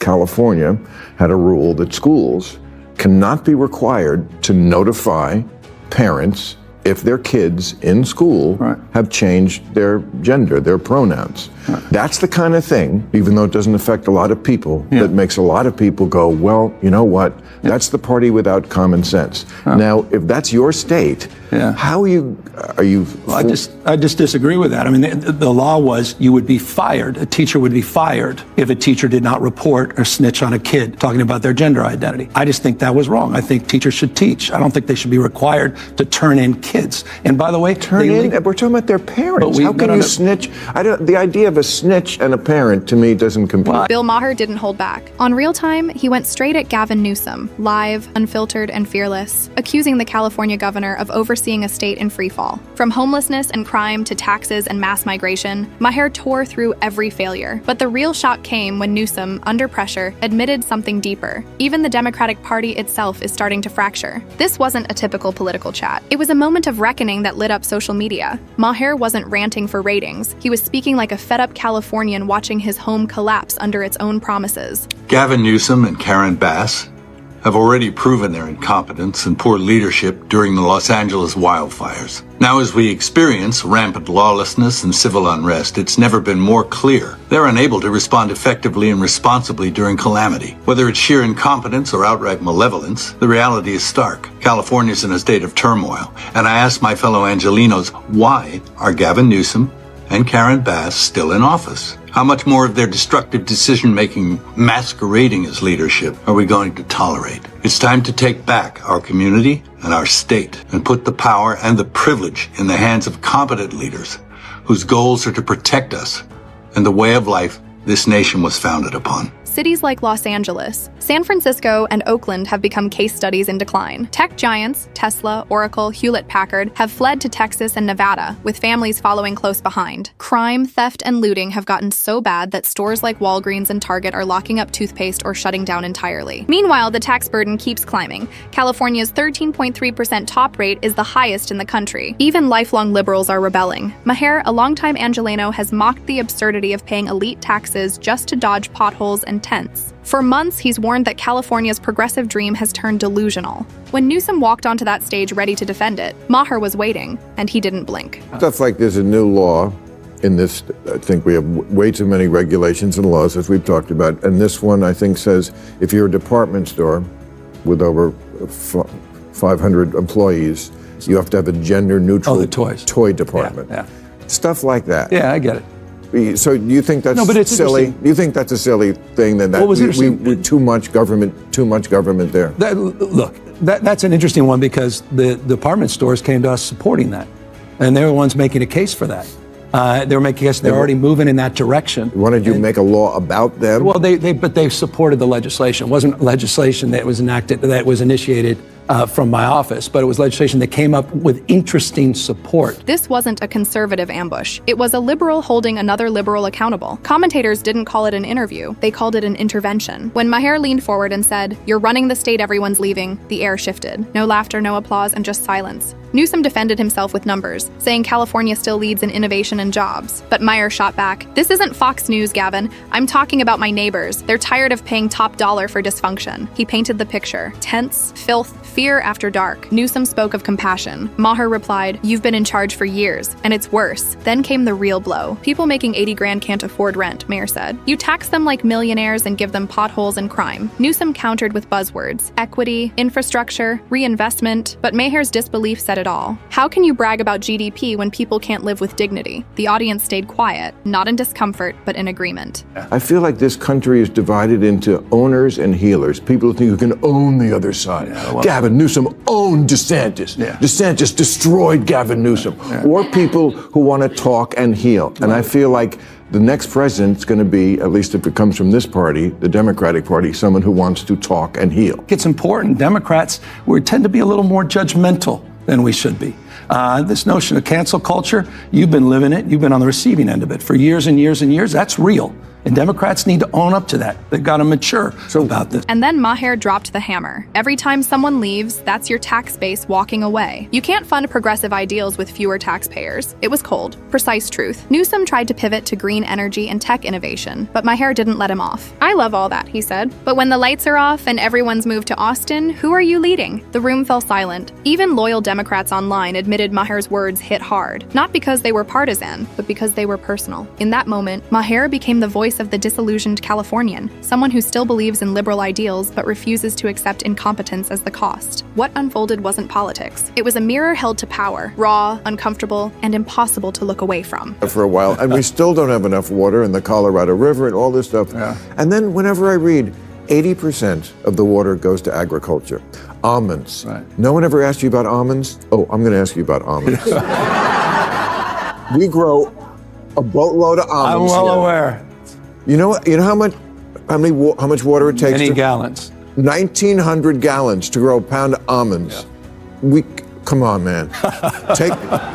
California had a rule that schools cannot be required to notify parents if their kids in school have changed their gender, their pronouns. That's the kind of thing, even though it doesn't affect a lot of people, that makes a lot of people go, well, you know what? That's the party without common sense. Now, if that's your state, how are you? Well, I just disagree with that. I mean, the law was you would be fired. A teacher would be fired if a teacher did not report or snitch on a kid talking about their gender identity. I just think that was wrong. I think teachers should teach. I don't think they should be required to turn in kids. And by the way, we're talking about their parents. How can you snitch? The idea of a snitch and a parent, to me, doesn't compute. Bill Maher didn't hold back. On Real Time, he went straight at Gavin Newsom, live, unfiltered, and fearless, accusing the California governor of overseeing a state in freefall. From homelessness and crime to taxes and mass migration, Maher tore through every failure. But the real shock came when Newsom, under pressure, admitted something deeper. Even the Democratic Party itself is starting to fracture. This wasn't a typical political chat. It was a moment of reckoning that lit up social media. Maher wasn't ranting for ratings. He was speaking like a fed-up Californian watching his home collapse under its own promises. Gavin Newsom and Karen Bass have already proven their incompetence and poor leadership during the Los Angeles wildfires. Now, as we experience rampant lawlessness and civil unrest, it's never been more clear they're unable to respond effectively and responsibly during calamity. Whether it's sheer incompetence or outright malevolence, the reality is stark. California's in a state of turmoil, and I ask my fellow Angelinos, why are Gavin Newsom and Karen Bass still in office? How much more of their destructive decision-making masquerading as leadership are we going to tolerate? It's time to take back our community and our state and put the power and the privilege in the hands of competent leaders whose goals are to protect us and the way of life this nation was founded upon. Cities like Los Angeles, San Francisco, and Oakland have become case studies in decline. Tech giants, Tesla, Oracle, Hewlett-Packard, have fled to Texas and Nevada, with families following close behind. Crime, theft, and looting have gotten so bad that stores like Walgreens and Target are locking up toothpaste or shutting down entirely. Meanwhile, the tax burden keeps climbing. California's 13.3% top rate is the highest in the country. Even lifelong liberals are rebelling. Maher, a longtime Angeleno, has mocked the absurdity of paying elite taxes just to dodge potholes and tents. For months, he's warned that California's progressive dream has turned delusional. When Newsom walked onto that stage ready to defend it, Maher was waiting, and he didn't blink. Stuff like there's a new law in this, I think we have way too many regulations and laws, as we've talked about, and this one, I think, says if you're a department store with over 500 employees, you have to have a gender-neutral toy department. Yeah. Stuff like that. Yeah, I get it. So do you think that's silly? Do you think that's a silly thing that we too much government there? That's an interesting one because the department stores came to us supporting that, and they were the ones making a case for that. They were making a case they're already moving in that direction. Wanted you to make a law about them? Well, but they supported the legislation. It wasn't legislation that was enacted, that was initiated from my office, but it was legislation that came up with interesting support. This wasn't a conservative ambush. It was a liberal holding another liberal accountable. Commentators didn't call it an interview. They called it an intervention. When Maher leaned forward and said, "You're running the state, everyone's leaving," the air shifted. No laughter, no applause, and just silence. Newsom defended himself with numbers, saying California still leads in innovation and jobs. But Maher shot back, "This isn't Fox News, Gavin. I'm talking about my neighbors. They're tired of paying top dollar for dysfunction." He painted the picture. Tents, filth, fear after dark. Newsom spoke of compassion. Maher replied, "You've been in charge for years, and it's worse." Then came the real blow. "People making 80 grand can't afford rent," Maher said. "You tax them like millionaires and give them potholes and crime." Newsom countered with buzzwords: equity, infrastructure, reinvestment, but Maher's disbelief said it all. How can you brag about GDP when people can't live with dignity? The audience stayed quiet, not in discomfort, but in agreement. I feel like this country is divided into owners and healers. People think you can own the other side. Gavin Newsom owned DeSantis. DeSantis destroyed Gavin Newsom. Or people who want to talk and heal. And I feel like the next president's going to be, at least if it comes from this party, the Democratic Party, someone who wants to talk and heal. It's important. Democrats, we tend to be a little more judgmental than we should be. This notion of cancel culture, you've been living it. You've been on the receiving end of it for years and years and years. That's real. And Democrats need to own up to that. They've got to mature about this. And then Maher dropped the hammer. Every time someone leaves, that's your tax base walking away. You can't fund progressive ideals with fewer taxpayers. It was cold, precise truth. Newsom tried to pivot to green energy and tech innovation, but Maher didn't let him off. I love all that, he said. But when the lights are off and everyone's moved to Austin, who are you leading? The room fell silent. Even loyal Democrats online admitted Maher's words hit hard, not because they were partisan, but because they were personal. In that moment, Maher became the voice of the disillusioned Californian, someone who still believes in liberal ideals but refuses to accept incompetence as the cost. What unfolded wasn't politics. It was a mirror held to power, raw, uncomfortable, and impossible to look away from. For a while, and we still don't have enough water in the Colorado River and all this stuff. Yeah. And then whenever I read, 80% of the water goes to agriculture. Almonds. Right. No one ever asked you about almonds? Oh, I'm going to ask you about almonds. We grow a boatload of almonds. I'm well here. aware. You know how much water it takes? Many gallons. 1,900 gallons to grow a pound of almonds. Yeah. Come on, man.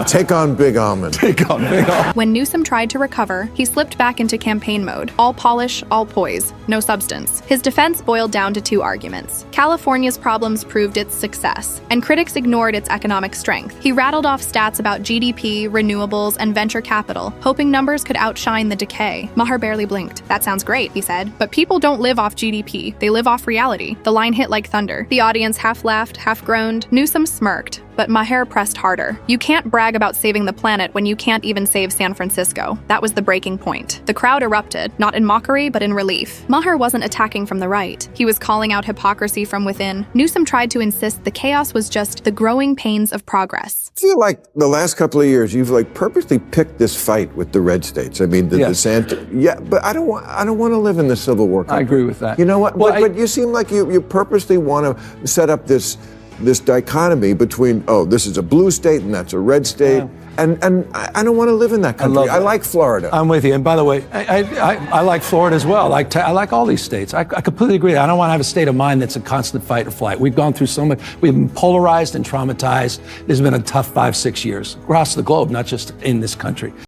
Take on Big Almond. Take on Big Almond. When Newsom tried to recover, he slipped back into campaign mode. All polish, all poise, no substance. His defense boiled down to two arguments. California's problems proved its success, and critics ignored its economic strength. He rattled off stats about GDP, renewables, and venture capital, hoping numbers could outshine the decay. Maher barely blinked. That sounds great, he said, but people don't live off GDP. They live off reality. The line hit like thunder. The audience half laughed, half groaned. Newsom smirked. But Maher pressed harder. You can't brag about saving the planet when you can't even save San Francisco. That was the breaking point. The crowd erupted, not in mockery, but in relief. Maher wasn't attacking from the right. He was calling out hypocrisy from within. Newsom tried to insist the chaos was just the growing pains of progress. I feel like the last couple of years, you've purposely picked this fight with the red states. I mean, but I don't want to live in the Civil War country. I agree with that. You know what? Well, but you seem like you purposely want to set up this dichotomy between, this is a blue state and that's a red state. Yeah. And I don't want to live in that country. I like Florida. I'm with you. And by the way, I like Florida as well. I like all these states. I completely agree. I don't want to have a state of mind that's a constant fight or flight. We've gone through so much. We've been polarized and traumatized. It's been a tough 5-6 years across the globe, not just in this country.